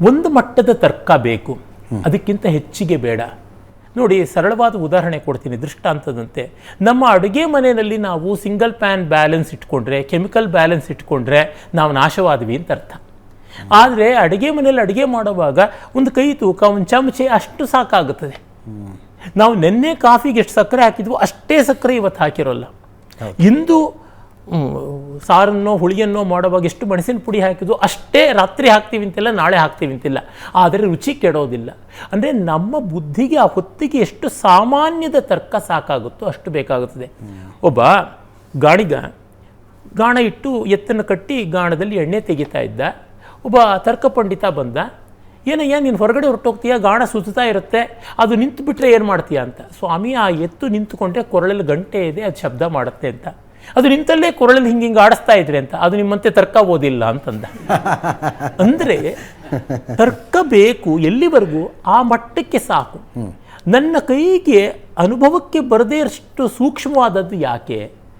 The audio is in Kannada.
ಒಂದು ಮಟ್ಟದ ತರ್ಕ ಬೇಕು, ಅದಕ್ಕಿಂತ ಹೆಚ್ಚಿಗೆ ಬೇಡ. ನೋಡಿ, ಸರಳವಾದ ಉದಾಹರಣೆ ಕೊಡ್ತೀನಿ ದೃಷ್ಟಾಂತದಂತೆ. ನಮ್ಮ ಅಡುಗೆ ಮನೆಯಲ್ಲಿ ನಾವು ಸಿಂಗಲ್ ಪ್ಯಾನ್ ಬ್ಯಾಲೆನ್ಸ್ ಇಟ್ಕೊಂಡ್ರೆ, ಕೆಮಿಕಲ್ ಬ್ಯಾಲೆನ್ಸ್ ಇಟ್ಕೊಂಡ್ರೆ ನಾವು ನಾಶವಾದ್ವಿ ಅಂತ ಅರ್ಥ. ಆದರೆ ಅಡುಗೆ ಮನೆಯಲ್ಲಿ ಅಡುಗೆ ಮಾಡುವಾಗ ಒಂದು ಕೈ ತೂಕ, ಒಂದು ಚಮಚೆ ಅಷ್ಟು ಸಾಕಾಗುತ್ತದೆ. ನಾವು ನಿನ್ನೆ ಕಾಫಿಗೆ ಎಷ್ಟು ಸಕ್ಕರೆ ಹಾಕಿದ್ವು ಅಷ್ಟೇ ಸಕ್ಕರೆ ಇವತ್ತು ಹಾಕಿರೋಲ್ಲ. ಇಂದು ಸಾರನ್ನೋ ಹುಳಿಯನ್ನೋ ಮಾಡುವಾಗ ಎಷ್ಟು ಮೆಣಸಿನ ಪುಡಿ ಹಾಕಿದ್ವು ಅಷ್ಟೇ ರಾತ್ರಿ ಹಾಕ್ತೀವಿ ಅಂತಿಲ್ಲ, ನಾಳೆ ಹಾಕ್ತೀವಿ ಅಂತಿಲ್ಲ. ಆದರೆ ರುಚಿ ಕೆಡೋದಿಲ್ಲ. ಅಂದರೆ ನಮ್ಮ ಬುದ್ಧಿಗೆ ಆ ಹೊತ್ತಿಗೆ ಎಷ್ಟು ಸಾಮಾನ್ಯದ ತರ್ಕ ಸಾಕಾಗುತ್ತೋ ಅಷ್ಟು ಬೇಕಾಗುತ್ತದೆ. ಒಬ್ಬ ಗಾಣ ಇಟ್ಟು ಎತ್ತನ್ನು ಕಟ್ಟಿ ಗಾಣದಲ್ಲಿ ಎಣ್ಣೆ ತೆಗಿತಾ ಇದ್ದ. ಒಬ್ಬ ತರ್ಕ ಪಂಡಿತ ಬಂದ. ಏನಯ್ಯ, ನೀನು ಹೊರಗಡೆ ಹೊರಟೋಗ್ತೀಯ, ಗಾಣ ಸುತ್ತಾ ಇರುತ್ತೆ, ಅದು ನಿಂತು ಬಿಟ್ಟರೆ ಏನು ಮಾಡ್ತೀಯ ಅಂತ. ಸ್ವಾಮಿ, ಆ ಎತ್ತು ನಿಂತುಕೊಂಡ್ರೆ ಕೊರಳಲ್ಲಿ ಗಂಟೆ ಇದೆ, ಅದು ಶಬ್ದ ಮಾಡುತ್ತೆ ಅಂತ. ಅದು ನಿಂತಲ್ಲೇ ಕೊರಳಲ್ಲಿ ಹಿಂಗೆ ಆಡಿಸ್ತಾ ಇದ್ರೆ ಅಂತ. ಅದು ನಿಮ್ಮಂತೆ ತರ್ಕ ಓದಿಲ್ಲ ಅಂತಂದ. ಅಂದರೆ ತರ್ಕ ಬೇಕು ಎಲ್ಲಿವರೆಗೂ? ಆ ಮಟ್ಟಕ್ಕೆ ಸಾಕು. ನನ್ನ ಕೈಗೆ ಅನುಭವಕ್ಕೆ ಬರದೇ ಅಷ್ಟು ಸೂಕ್ಷ್ಮವಾದದ್ದು ಯಾಕೆ?